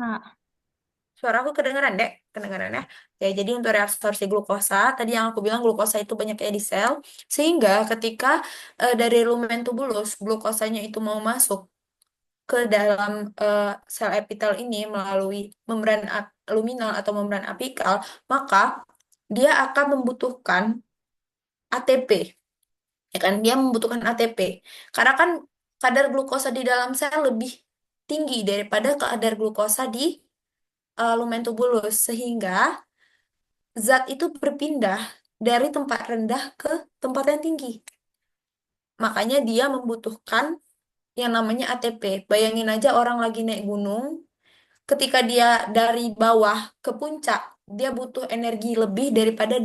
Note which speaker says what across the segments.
Speaker 1: Nah,
Speaker 2: Suara aku kedengeran, Dek? Kedengeran ya? Ya, jadi untuk reabsorpsi glukosa, tadi yang aku bilang glukosa itu banyaknya di sel, sehingga ketika dari lumen tubulus, glukosanya itu mau masuk ke dalam sel epitel ini melalui membran luminal atau membran apikal, maka dia akan membutuhkan ATP, ya kan? Dia membutuhkan ATP. Karena kan kadar glukosa di dalam sel lebih tinggi daripada kadar glukosa di lumen tubulus, sehingga zat itu berpindah dari tempat rendah ke tempat yang tinggi. Makanya dia membutuhkan yang namanya ATP. Bayangin aja orang lagi naik gunung, ketika dia dari bawah ke puncak, dia butuh energi lebih daripada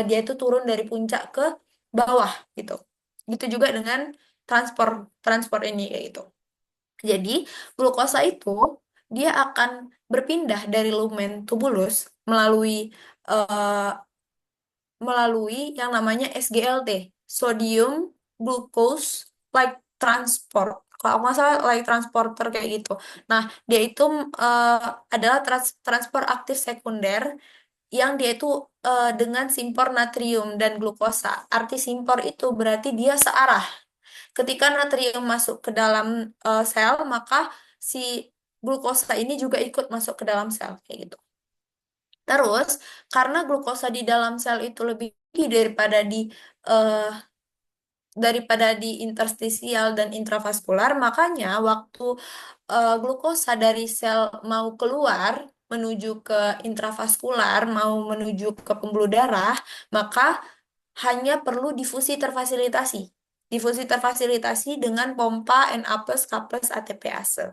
Speaker 2: dia itu turun dari puncak ke bawah gitu. Gitu juga dengan transport transport ini kayak gitu. Jadi, glukosa itu dia akan berpindah dari lumen tubulus melalui eh, yang namanya SGLT, sodium glucose like transport. Kalau nggak salah like transporter kayak gitu. Nah, dia itu eh, adalah transport aktif sekunder yang dia itu dengan simpor natrium dan glukosa. Arti simpor itu berarti dia searah. Ketika natrium masuk ke dalam sel, maka si glukosa ini juga ikut masuk ke dalam sel kayak gitu. Terus, karena glukosa di dalam sel itu lebih tinggi eh, daripada di interstisial dan intravaskular, makanya waktu glukosa dari sel mau keluar menuju ke intravaskular, mau menuju ke pembuluh darah, maka hanya perlu difusi terfasilitasi. Difusi terfasilitasi dengan pompa Na+, K+, ATPase.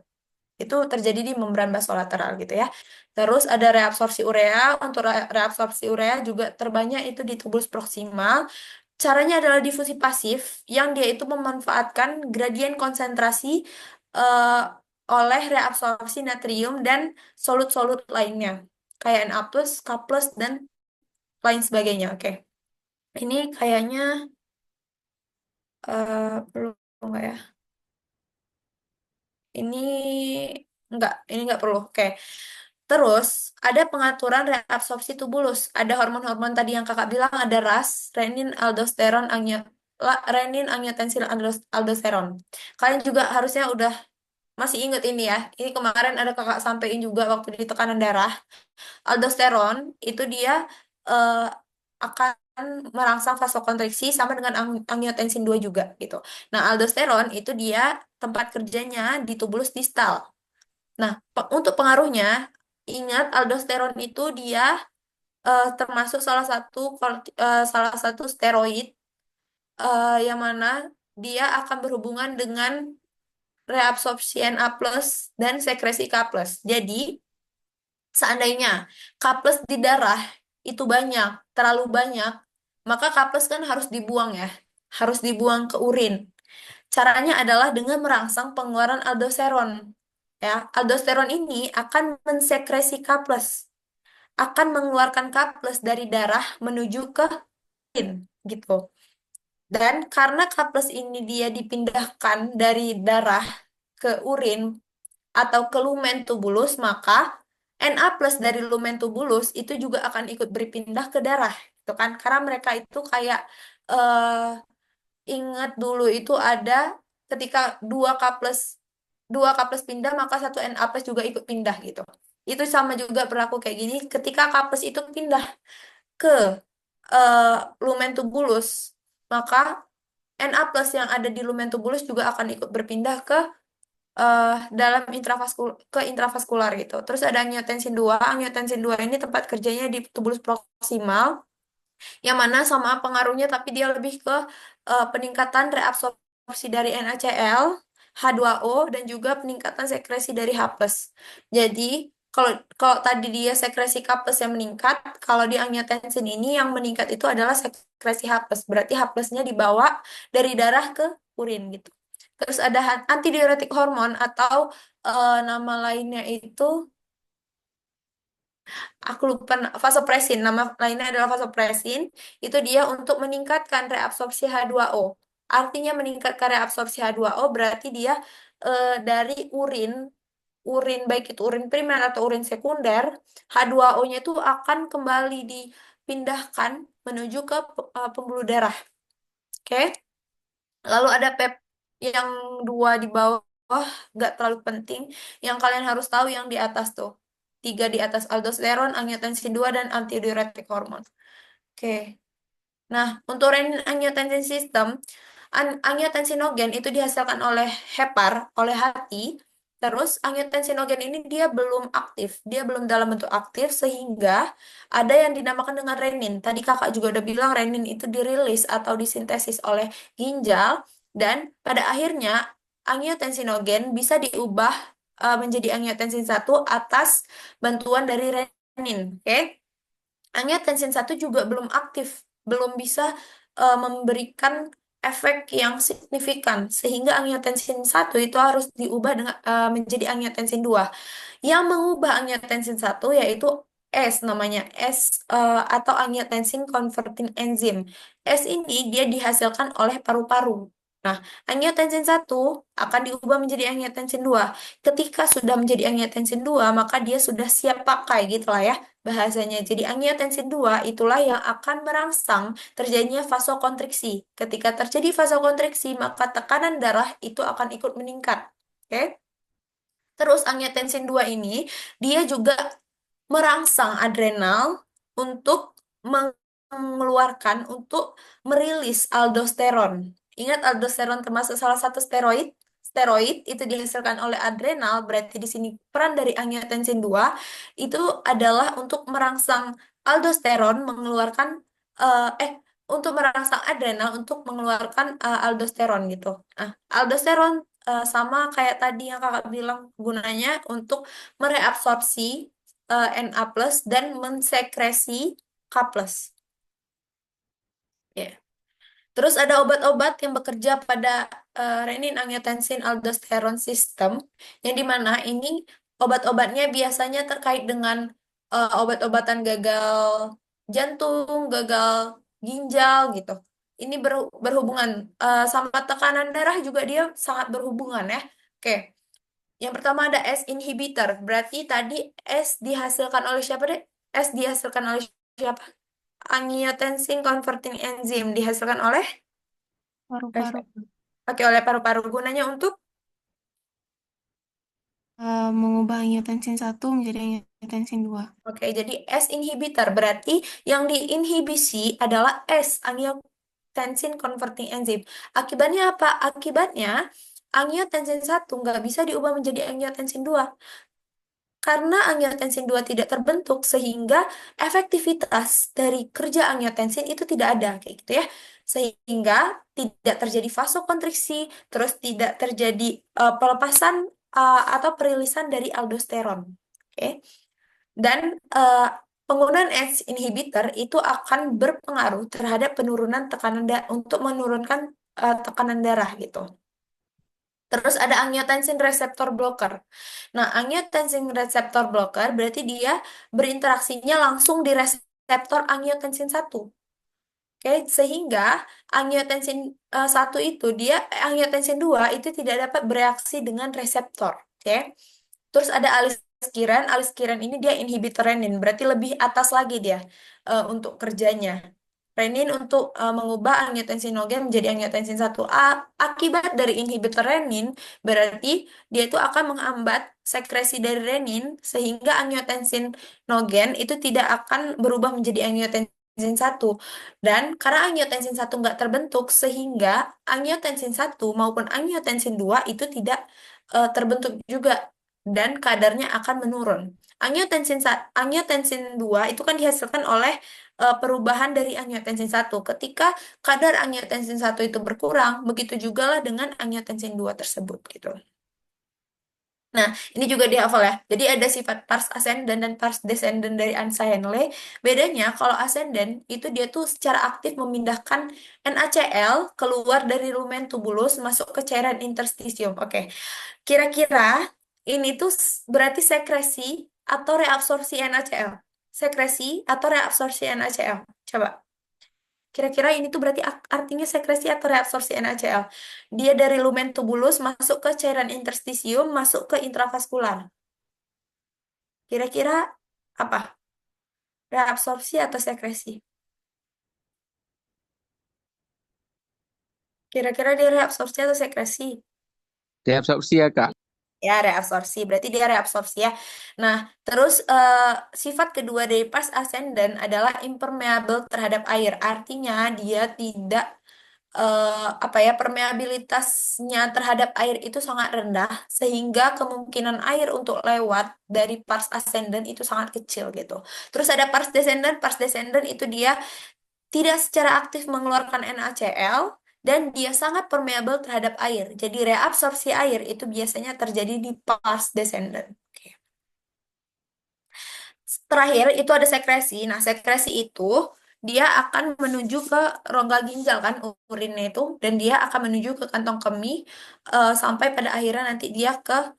Speaker 2: Itu terjadi di membran basolateral gitu ya. Terus ada reabsorpsi urea. Untuk reabsorpsi urea juga terbanyak itu di tubulus proksimal. Caranya adalah difusi pasif, yang dia itu memanfaatkan gradien konsentrasi eh, oleh reabsorpsi natrium dan solut-solut lainnya. Kayak Na+, K+, dan lain sebagainya. Oke. Ini kayaknya perlu nggak ya? Ini ini nggak perlu. Oke. Terus ada pengaturan reabsorpsi tubulus. Ada hormon-hormon tadi yang kakak bilang ada RAS, renin, aldosteron, renin, angiotensin, aldosteron. Kalian juga harusnya udah masih inget ini ya. Ini kemarin ada kakak sampein juga waktu di tekanan darah. Aldosteron itu dia eh, akan merangsang vasokonstriksi sama dengan angiotensin 2 juga gitu. Nah, aldosteron itu dia tempat kerjanya di tubulus distal. Nah, untuk pengaruhnya, ingat aldosteron itu dia termasuk salah satu steroid yang mana dia akan berhubungan dengan reabsorpsi Na+ dan sekresi K+. Jadi, seandainya K+ di darah itu banyak, terlalu banyak, maka K+ kan harus dibuang ya, harus dibuang ke urin. Caranya adalah dengan merangsang pengeluaran aldosteron. Ya, aldosteron ini akan mensekresi K+, akan mengeluarkan K+ dari darah menuju ke urin gitu. Dan karena K+ ini dia dipindahkan dari darah ke urin atau ke lumen tubulus, maka Na+ dari lumen tubulus itu juga akan ikut berpindah ke darah, gitu kan? Karena mereka itu kayak eh, ingat dulu itu ada ketika dua K plus pindah maka satu Na+ juga ikut pindah gitu. Itu sama juga berlaku kayak gini ketika K+ itu pindah ke eh, lumen tubulus, maka Na+ yang ada di lumen tubulus juga akan ikut berpindah ke dalam intravaskular gitu. Terus ada angiotensin 2. Angiotensin 2 ini tempat kerjanya di tubulus proksimal, yang mana sama pengaruhnya tapi dia lebih ke peningkatan reabsorpsi dari NaCl, H2O, dan juga peningkatan sekresi dari H+. Jadi kalau kalau tadi dia sekresi K+ yang meningkat, kalau di angiotensin ini yang meningkat itu adalah sekresi H+. Berarti H+-nya dibawa dari darah ke urin gitu. Terus ada antidiuretik hormon atau nama lainnya itu aku lupa, vasopresin. Nama lainnya adalah vasopresin. Itu dia untuk meningkatkan reabsorpsi H2O. Artinya meningkatkan reabsorpsi H2O berarti dia dari urin urin, baik itu urin primer atau urin sekunder, H2O-nya itu akan kembali dipindahkan menuju ke pembuluh darah. Oke? Lalu ada PEP yang dua di bawah, nggak terlalu penting. Yang kalian harus tahu yang di atas tuh. Tiga di atas aldosteron, angiotensin 2, dan antidiuretik hormon. Oke. Nah, untuk renin-angiotensin sistem, angiotensinogen itu dihasilkan oleh hepar, oleh hati. Terus angiotensinogen ini dia belum aktif, dia belum dalam bentuk aktif sehingga ada yang dinamakan dengan renin. Tadi kakak juga udah bilang renin itu dirilis atau disintesis oleh ginjal dan pada akhirnya angiotensinogen bisa diubah menjadi angiotensin satu atas bantuan dari renin. Oke? Angiotensin satu juga belum aktif, belum bisa memberikan efek yang signifikan, sehingga angiotensin satu itu harus diubah dengan menjadi angiotensin 2. Yang mengubah angiotensin satu yaitu S namanya S atau angiotensin converting enzyme. S ini dia dihasilkan oleh paru-paru. Nah, angiotensin satu akan diubah menjadi angiotensin 2. Ketika sudah menjadi angiotensin 2, maka dia sudah siap pakai gitu lah ya bahasanya. Jadi angiotensin 2 itulah yang akan merangsang terjadinya vasokonstriksi. Ketika terjadi vasokonstriksi, maka tekanan darah itu akan ikut meningkat. Oke? Terus angiotensin 2 ini dia juga merangsang adrenal untuk mengeluarkan, untuk merilis aldosteron. Ingat aldosteron termasuk salah satu steroid. Steroid itu dihasilkan oleh adrenal, berarti di sini peran dari angiotensin 2 itu adalah untuk merangsang aldosteron mengeluarkan untuk merangsang adrenal untuk mengeluarkan aldosteron gitu. Nah, aldosteron sama kayak tadi yang kakak bilang gunanya untuk mereabsorpsi Na plus dan mensekresi K plus. Ya. Terus ada obat-obat yang bekerja pada renin-angiotensin-aldosteron system, yang dimana ini obat-obatnya biasanya terkait dengan obat-obatan gagal jantung, gagal ginjal gitu. Ini berhubungan sama tekanan darah juga dia sangat berhubungan ya. Oke, yang pertama ada S inhibitor. Berarti tadi S dihasilkan oleh siapa deh? S dihasilkan oleh siapa? Angiotensin converting enzyme dihasilkan oleh
Speaker 1: Paru-paru.
Speaker 2: Oke, oleh paru-paru. Gunanya untuk
Speaker 1: Mengubah angiotensin satu menjadi angiotensin 2.
Speaker 2: Oke, jadi S inhibitor berarti yang diinhibisi adalah S angiotensin converting enzyme. Akibatnya apa? Akibatnya angiotensin satu nggak bisa diubah menjadi angiotensin 2 karena angiotensin 2 tidak terbentuk sehingga efektivitas dari kerja angiotensin itu tidak ada kayak gitu ya. Sehingga tidak terjadi vasokonstriksi, terus tidak terjadi pelepasan atau perilisan dari aldosteron. Oke. Dan penggunaan ACE inhibitor itu akan berpengaruh terhadap penurunan tekanan untuk menurunkan tekanan darah gitu. Terus ada angiotensin receptor blocker. Nah, angiotensin receptor blocker berarti dia berinteraksinya langsung di reseptor angiotensin satu. Oke, sehingga angiotensin 1 itu angiotensin 2 itu tidak dapat bereaksi dengan reseptor. Oke. Terus ada aliskiran. Aliskiran ini dia inhibitor renin, berarti lebih atas lagi dia untuk kerjanya. Renin untuk mengubah angiotensinogen menjadi angiotensin satu a. Akibat dari inhibitor renin, berarti dia itu akan menghambat sekresi dari renin, sehingga angiotensinogen itu tidak akan berubah menjadi angiotensin satu. Dan karena angiotensin satu nggak terbentuk, sehingga angiotensin satu maupun angiotensin 2 itu tidak terbentuk juga dan kadarnya akan menurun. Angiotensin 2 itu kan dihasilkan oleh perubahan dari angiotensin satu. Ketika kadar angiotensin satu itu berkurang, begitu juga lah dengan angiotensin 2 tersebut gitu. Nah, ini juga dihafal ya. Jadi ada sifat pars ascendant dan pars descendant dari Ansa Henle. Bedanya kalau ascendant itu dia tuh secara aktif memindahkan NaCl keluar dari lumen tubulus masuk ke cairan interstisium. Oke. Kira-kira ini tuh berarti sekresi atau reabsorpsi NaCl. Sekresi atau reabsorpsi NaCl. Coba. Kira-kira ini tuh berarti artinya sekresi atau reabsorpsi NaCl. Dia dari lumen tubulus masuk ke cairan interstisium, masuk ke intravaskular. Kira-kira apa? Reabsorpsi atau sekresi? Kira-kira dia reabsorpsi atau sekresi?
Speaker 3: Diabsorpsi ya Kak.
Speaker 2: Ya, reabsorpsi. Berarti dia reabsorpsi ya. Nah, terus sifat kedua dari pars ascendens adalah impermeable terhadap air. Artinya dia tidak apa ya, permeabilitasnya terhadap air itu sangat rendah sehingga kemungkinan air untuk lewat dari pars ascendens itu sangat kecil gitu. Terus ada pars descendens. Pars descendens itu dia tidak secara aktif mengeluarkan NaCl dan dia sangat permeable terhadap air. Jadi reabsorpsi air itu biasanya terjadi di pars descendens. Oke. Terakhir itu ada sekresi. Nah, sekresi itu dia akan menuju ke rongga ginjal kan urinnya itu, dan dia akan menuju ke kantong kemih sampai pada akhirnya nanti dia ke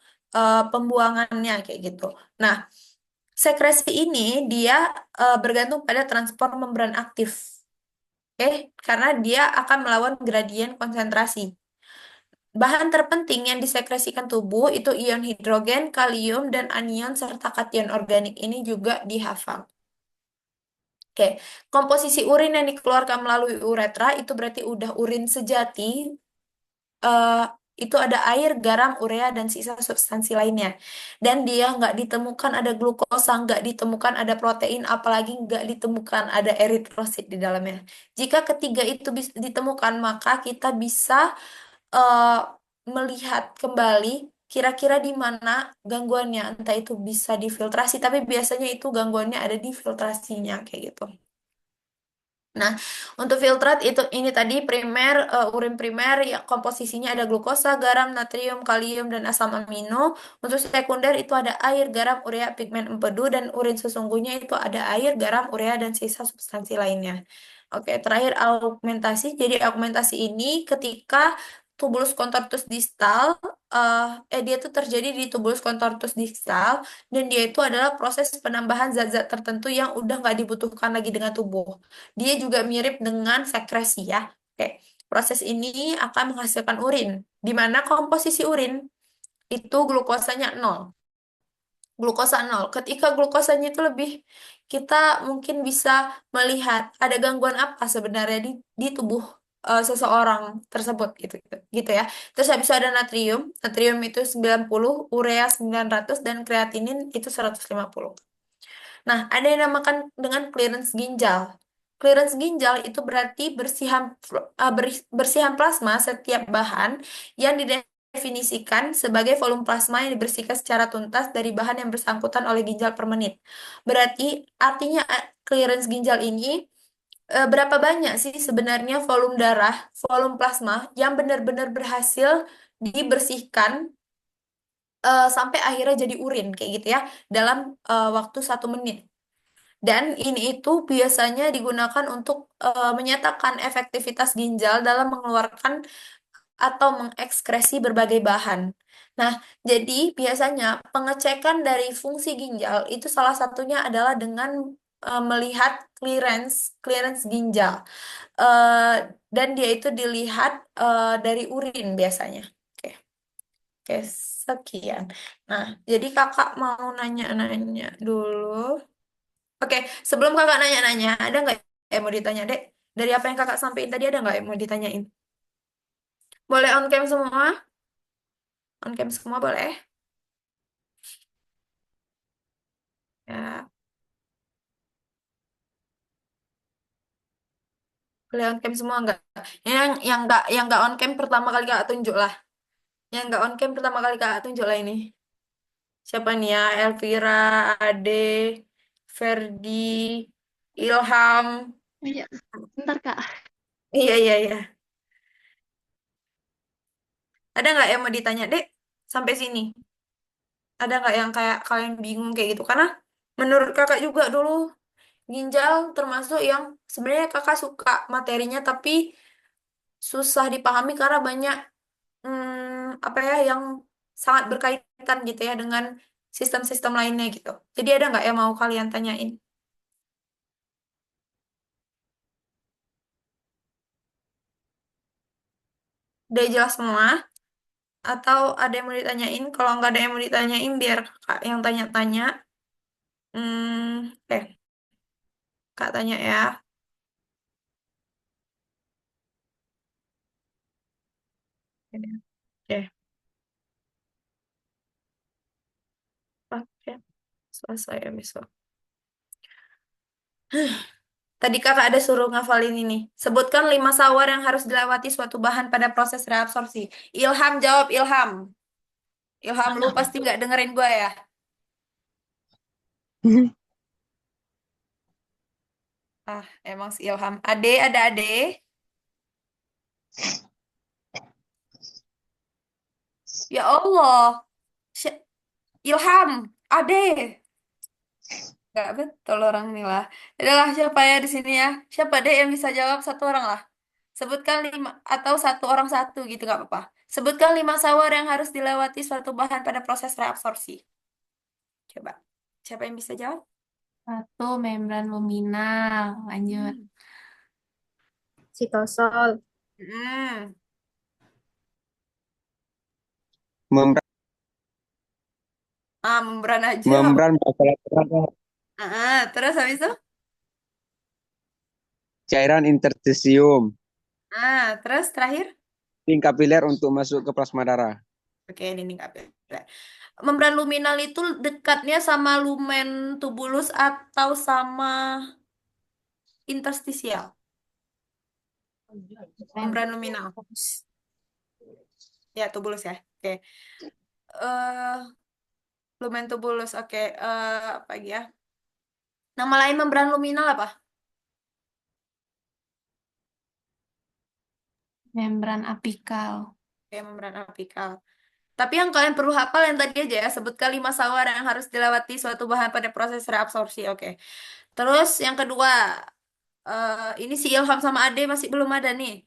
Speaker 2: pembuangannya kayak gitu. Nah, sekresi ini dia bergantung pada transport membran aktif. Oke, karena dia akan melawan gradien konsentrasi. Bahan terpenting yang disekresikan tubuh itu ion hidrogen, kalium, dan anion serta kation organik ini juga dihafal. Oke, komposisi urin yang dikeluarkan melalui uretra itu berarti udah urin sejati. eh, itu ada air, garam, urea, dan sisa substansi lainnya. Dan dia nggak ditemukan ada glukosa, nggak ditemukan ada protein, apalagi nggak ditemukan ada eritrosit di dalamnya. Jika ketiga itu ditemukan, maka kita bisa eh, melihat kembali kira-kira di mana gangguannya. Entah itu bisa difiltrasi, tapi biasanya itu gangguannya ada di filtrasinya kayak gitu. Nah, untuk filtrat itu ini tadi primer, urin primer ya komposisinya ada glukosa, garam, natrium, kalium, dan asam amino. Untuk sekunder itu ada air, garam, urea, pigmen empedu, dan urin sesungguhnya itu ada air, garam, urea, dan sisa substansi lainnya. Oke, terakhir augmentasi. Jadi augmentasi ini ketika tubulus contortus distal, dia tuh terjadi di tubulus contortus distal, dan dia itu adalah proses penambahan zat-zat tertentu yang udah nggak dibutuhkan lagi dengan tubuh. Dia juga mirip dengan sekresi ya. Oke. Proses ini akan menghasilkan urin, di mana komposisi urin itu glukosanya nol. Glukosa nol. Ketika glukosanya itu lebih, kita mungkin bisa melihat ada gangguan apa sebenarnya di tubuh seseorang tersebut gitu, gitu gitu ya. Terus habis itu ada natrium. Natrium itu 90, urea 900, dan kreatinin itu 150. Nah, ada yang namakan dengan clearance ginjal. Clearance ginjal itu berarti bersihan plasma setiap bahan yang didefinisikan sebagai volume plasma yang dibersihkan secara tuntas dari bahan yang bersangkutan oleh ginjal per menit. Berarti artinya clearance ginjal ini berapa banyak sih sebenarnya volume darah, volume plasma yang benar-benar berhasil dibersihkan sampai akhirnya jadi urin kayak gitu ya dalam waktu 1 menit. Dan ini itu biasanya digunakan untuk menyatakan efektivitas ginjal dalam mengeluarkan atau mengekskresi berbagai bahan. Nah, jadi biasanya pengecekan dari fungsi ginjal itu salah satunya adalah dengan melihat clearance ginjal. Eh, dan dia itu dilihat dari urin biasanya. Oke, oke, sekian. Nah, jadi kakak mau nanya-nanya dulu. Oke, sebelum kakak nanya-nanya, ada nggak yang mau ditanya, Dek? Dari apa yang kakak sampaikan tadi, ada nggak yang mau ditanyain? Boleh on cam semua? On cam semua boleh? Ya, boleh on cam semua nggak? Yang nggak on cam pertama kali kakak tunjuk lah. Yang nggak on cam pertama kali kakak tunjuk lah ini. Siapa nih ya? Elvira, Ade, Ferdi, Ilham.
Speaker 1: Iya, bentar Kak.
Speaker 2: Iya, iya, iya. Ada nggak yang mau ditanya, Dek? Sampai sini. Ada nggak yang kayak kalian bingung kayak gitu? Karena menurut kakak juga dulu ginjal termasuk yang sebenarnya kakak suka materinya tapi susah dipahami karena banyak apa ya yang sangat berkaitan gitu ya dengan sistem-sistem lainnya gitu. Jadi ada nggak yang mau kalian tanyain? Udah jelas semua? Atau ada yang mau ditanyain? Kalau nggak ada yang mau ditanyain, biar kakak yang tanya-tanya. Kak tanya ya. Oke, oke. Selesai ya besok. Tadi kakak ada suruh ngafalin ini. Sebutkan 5 sawar yang harus dilewati suatu bahan pada proses reabsorpsi. Ilham jawab, Ilham. Ilham, lu pasti nggak dengerin gue ya? Ah, emang si Ilham. Ade, ada ade. Ya Allah. Sy- Ilham, ade. Gak betul orang nih lah. Adalah siapa ya di sini ya? Siapa deh yang bisa jawab satu orang lah. Sebutkan 5 atau satu orang satu gitu gak apa-apa. Sebutkan 5 sawar yang harus dilewati suatu bahan pada proses reabsorpsi. Coba. Siapa yang bisa jawab?
Speaker 1: Satu, membran luminal. Lanjut.
Speaker 2: Hmm.
Speaker 4: Sitosol.
Speaker 2: Hmm.
Speaker 3: Membran,
Speaker 2: Membran aja.
Speaker 3: membran basal
Speaker 2: Terus habis itu?
Speaker 3: cairan interstisium,
Speaker 2: Terus terakhir?
Speaker 3: ring kapiler untuk masuk ke plasma darah.
Speaker 2: Oke, ini nggak beda. Membran luminal itu dekatnya sama lumen tubulus atau sama interstisial? Membran luminal. Ya, tubulus ya. Oke. eh Lumen tubulus. Oke. Apa lagi ya? Nama lain membran luminal apa?
Speaker 1: Membran apikal.
Speaker 2: Oke, membran apikal. Tapi yang kalian perlu hafal yang tadi aja ya. Sebutkan 5 sawar yang harus dilewati suatu bahan pada proses reabsorpsi. Oke. Terus yang kedua. Ini si Ilham sama Ade masih belum ada nih.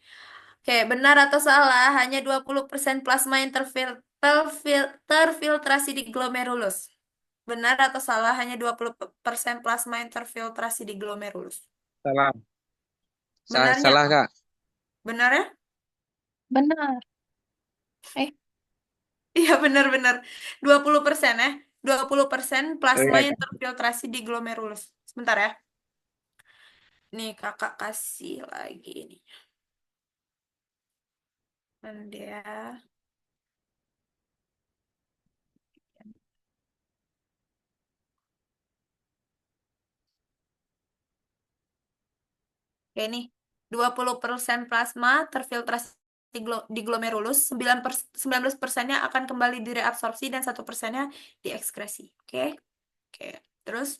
Speaker 2: Oke, benar atau salah, hanya 20% plasma yang terfiltrasi di glomerulus. Benar atau salah, hanya 20% plasma yang terfiltrasi di glomerulus.
Speaker 3: Salah.
Speaker 2: Benarnya
Speaker 3: Salah,
Speaker 2: apa?
Speaker 3: Kak.
Speaker 2: Benar ya?
Speaker 1: Benar. Eh,
Speaker 2: Iya, benar-benar. 20% ya. 20% plasma
Speaker 3: Iya,
Speaker 2: yang
Speaker 3: Kak.
Speaker 2: terfiltrasi di glomerulus. Sebentar ya. Nih, kakak kasih lagi ini. Nanti ya. Oke, nih. 20% plasma terfiltrasi di glomerulus, 19%-nya akan kembali direabsorpsi dan 1%-nya diekskresi. Oke? Oke. Terus,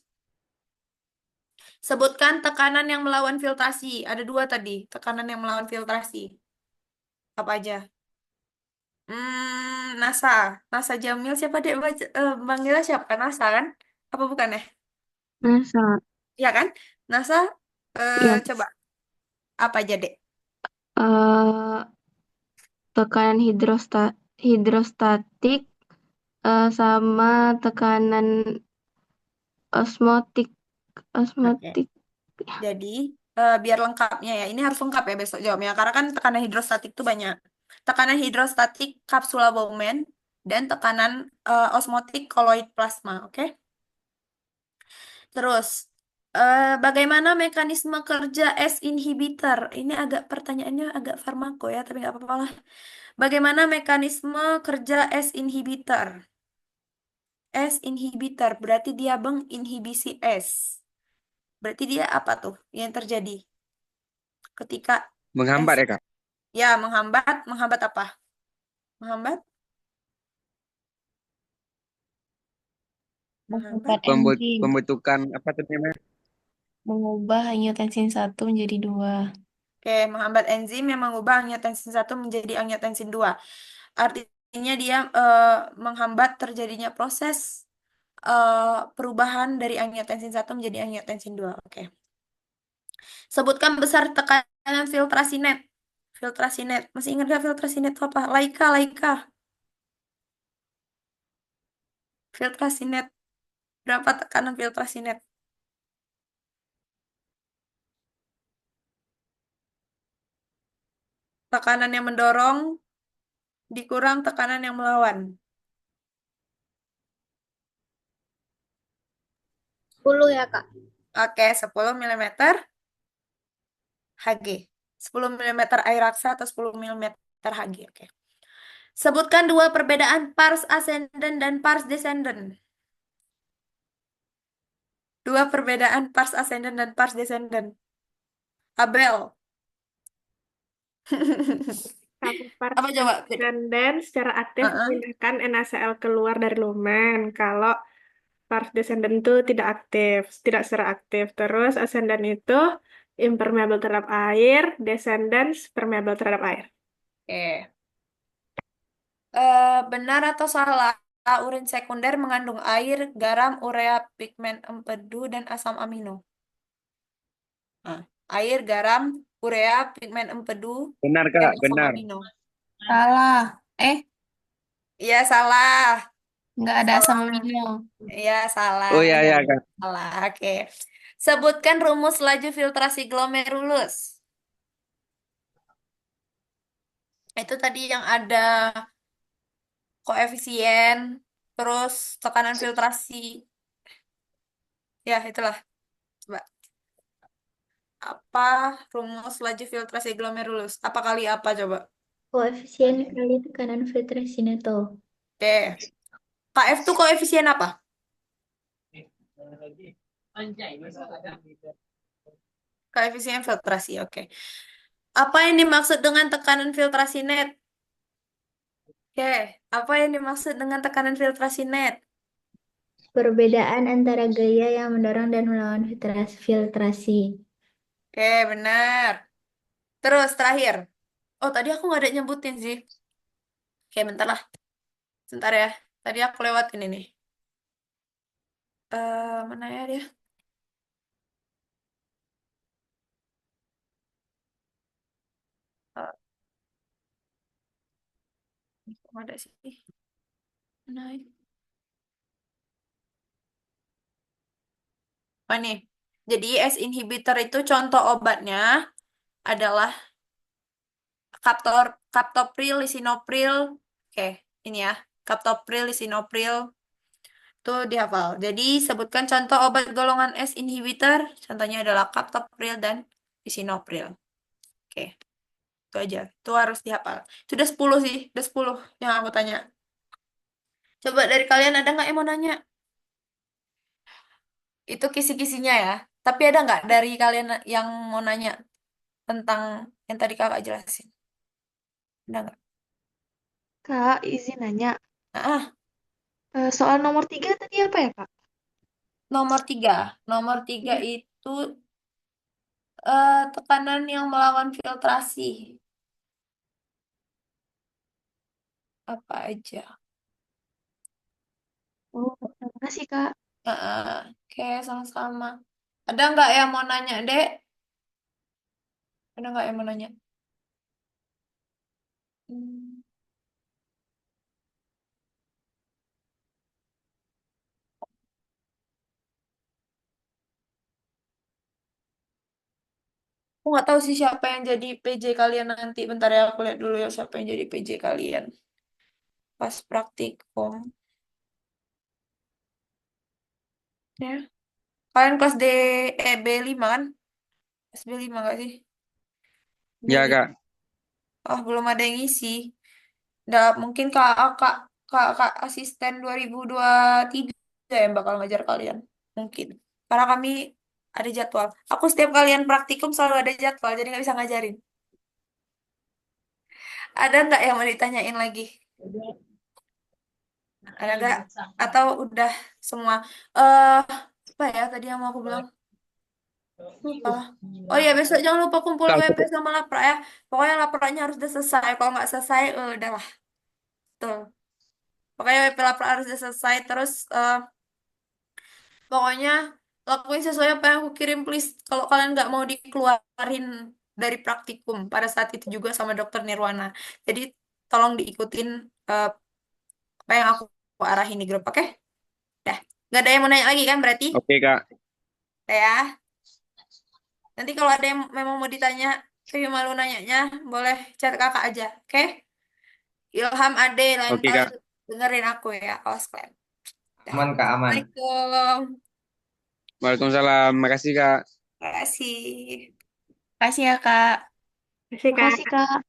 Speaker 2: sebutkan tekanan yang melawan filtrasi. Ada dua tadi, tekanan yang melawan filtrasi. Apa aja? NASA. NASA Jamil siapa deh? Manggilnya siapa? NASA kan? Apa bukan ya?
Speaker 4: Masa?
Speaker 2: Iya kan? NASA,
Speaker 4: Ya,
Speaker 2: coba. Apa aja, Dek?
Speaker 4: eh, tekanan hidrostatik sama tekanan osmotik.
Speaker 2: Oke.
Speaker 4: Osmotik.
Speaker 2: Jadi, biar lengkapnya ya, ini harus lengkap ya besok jawabnya, karena kan tekanan hidrostatik itu banyak. Tekanan hidrostatik kapsula Bowman dan tekanan osmotik koloid plasma, oke? Terus, bagaimana mekanisme kerja S inhibitor? Ini agak pertanyaannya agak farmako ya, tapi nggak apa-apa lah. Bagaimana mekanisme kerja S inhibitor? S inhibitor berarti dia menginhibisi S. Berarti dia apa tuh yang terjadi ketika
Speaker 3: Menghambat
Speaker 2: S?
Speaker 3: ya, Kak.
Speaker 2: Ya, menghambat. Menghambat apa? Menghambat?
Speaker 1: menghambat
Speaker 2: Menghambat.
Speaker 1: enzim.
Speaker 3: Pembentukan apa tadi namanya?
Speaker 1: Mengubah angiotensin satu menjadi dua.
Speaker 2: Oke, menghambat enzim yang mengubah angiotensin satu menjadi angiotensin 2. Artinya dia menghambat terjadinya proses perubahan dari angiotensin satu menjadi angiotensin 2. Oke. Sebutkan besar tekanan filtrasi net. Filtrasi net. Masih ingat gak filtrasi net itu apa? Laika, Laika. Filtrasi net. Berapa tekanan filtrasi net? Tekanan yang mendorong dikurang tekanan yang melawan.
Speaker 5: 10 ya, Kak.
Speaker 2: Oke, 10 mm Hg. 10 mm air raksa atau 10 mm Hg. Oke. Sebutkan dua perbedaan pars ascendant dan pars descendant. Dua perbedaan pars ascendant dan pars descendant. Abel.
Speaker 6: Kalau pars
Speaker 2: Apa coba?
Speaker 6: ascendant secara aktif
Speaker 2: Heeh.
Speaker 6: memindahkan NaCl keluar dari lumen. Kalau pars descendant itu tidak aktif, tidak secara aktif. Terus ascendant itu impermeable terhadap air, descendant permeable terhadap air.
Speaker 2: Oke. Benar atau salah? Urin sekunder mengandung air, garam, urea, pigmen empedu, dan asam amino. Nah, air, garam, urea, pigmen empedu,
Speaker 3: Benar
Speaker 2: dan
Speaker 3: Kak,
Speaker 2: asam
Speaker 3: benar.
Speaker 2: amino.
Speaker 1: Salah.
Speaker 2: Iya, salah.
Speaker 1: Nggak ada asam
Speaker 2: Salah.
Speaker 1: amino.
Speaker 2: Iya, salah.
Speaker 3: Oh ya
Speaker 2: Iya,
Speaker 3: ya Kak.
Speaker 2: salah. Oke. Sebutkan rumus laju filtrasi glomerulus. Itu tadi yang ada koefisien, terus tekanan filtrasi. Ya, itulah. Coba. Apa rumus laju filtrasi glomerulus? Apa kali apa coba?
Speaker 5: Koefisien kali tekanan filtrasi neto.
Speaker 2: Oke. KF itu koefisien apa? Koefisien filtrasi, oke. Apa yang dimaksud dengan tekanan filtrasi net? Oke, apa yang dimaksud dengan tekanan filtrasi net?
Speaker 5: Perbedaan antara gaya yang mendorong dan melawan filtrasi.
Speaker 2: Oke, benar. Terus terakhir. Oh, tadi aku nggak ada nyebutin sih. Oke, bentar lah. Sebentar ya. Tadi aku lewatin ini. Mana ya dia? Eh, kok nggak ada sih? Mana ya? Oh, nih. Jadi S inhibitor itu contoh obatnya adalah captopril, lisinopril. Oke, ini ya. Captopril, lisinopril. Itu dihafal. Jadi sebutkan contoh obat golongan S inhibitor. Contohnya adalah captopril dan lisinopril. Oke, itu aja. Itu harus dihafal. Itu udah 10 sih. Udah 10 yang aku tanya. Coba dari kalian ada nggak yang mau nanya? Itu kisi-kisinya ya. Tapi ada nggak dari kalian yang mau nanya tentang yang tadi kakak jelasin? Ada nggak?
Speaker 4: Kak, izin nanya.
Speaker 2: Ah,
Speaker 4: Soal nomor 3 tadi apa ya, Kak?
Speaker 2: nomor 3. Nomor 3
Speaker 4: Iya.
Speaker 2: itu tekanan yang melawan filtrasi. Apa aja?
Speaker 4: Oh, terima kasih, Kak.
Speaker 2: Oke, sama-sama. Ada nggak yang mau nanya, Dek? Ada nggak yang mau nanya? Hmm, aku nggak tahu sih siapa yang jadi PJ kalian nanti. Bentar ya, aku lihat dulu ya siapa yang jadi PJ kalian. Pas praktikum. Ya. Kalian kelas B5 kan? Kelas B5 nggak sih?
Speaker 3: Ya
Speaker 2: B5.
Speaker 3: Kak.
Speaker 2: Oh, belum ada yang ngisi. Nggak, mungkin kak asisten 2023 yang bakal ngajar kalian. Mungkin. Karena kami ada jadwal. Aku setiap kalian praktikum selalu ada jadwal, jadi nggak bisa ngajarin. Ada nggak yang mau ditanyain lagi? Ada nggak? Atau udah semua? Eh, apa ya tadi yang mau aku bilang? Lupa. Oh ya, besok jangan lupa kumpul
Speaker 3: Kak,
Speaker 2: WP sama Lapra ya. Pokoknya Lapranya harus udah selesai. Kalau nggak selesai, udahlah. Tuh. Pokoknya WP Lapra harus udah selesai. Terus pokoknya lakuin sesuai apa yang aku kirim, please. Kalau kalian nggak mau dikeluarin dari praktikum pada saat itu juga sama Dokter Nirwana. Jadi tolong diikutin eh, apa yang aku arahin di grup, oke? Dah. Nggak ada yang mau nanya lagi kan berarti?
Speaker 3: oke Kak.
Speaker 2: Dah ya. Nanti kalau ada yang memang mau ditanya, tapi malu nanyanya, boleh chat kakak aja, oke? Ilham, Ade, lain
Speaker 3: Oke
Speaker 2: kali
Speaker 3: Kak.
Speaker 2: dengerin aku ya, awas kalian. Dah.
Speaker 7: Aman Kak, aman.
Speaker 2: Assalamualaikum.
Speaker 3: Waalaikumsalam. Makasih Kak.
Speaker 2: Terima kasih.
Speaker 1: Kasih ya, Kak.
Speaker 6: Kasih, Kak.
Speaker 4: Makasih, Kak.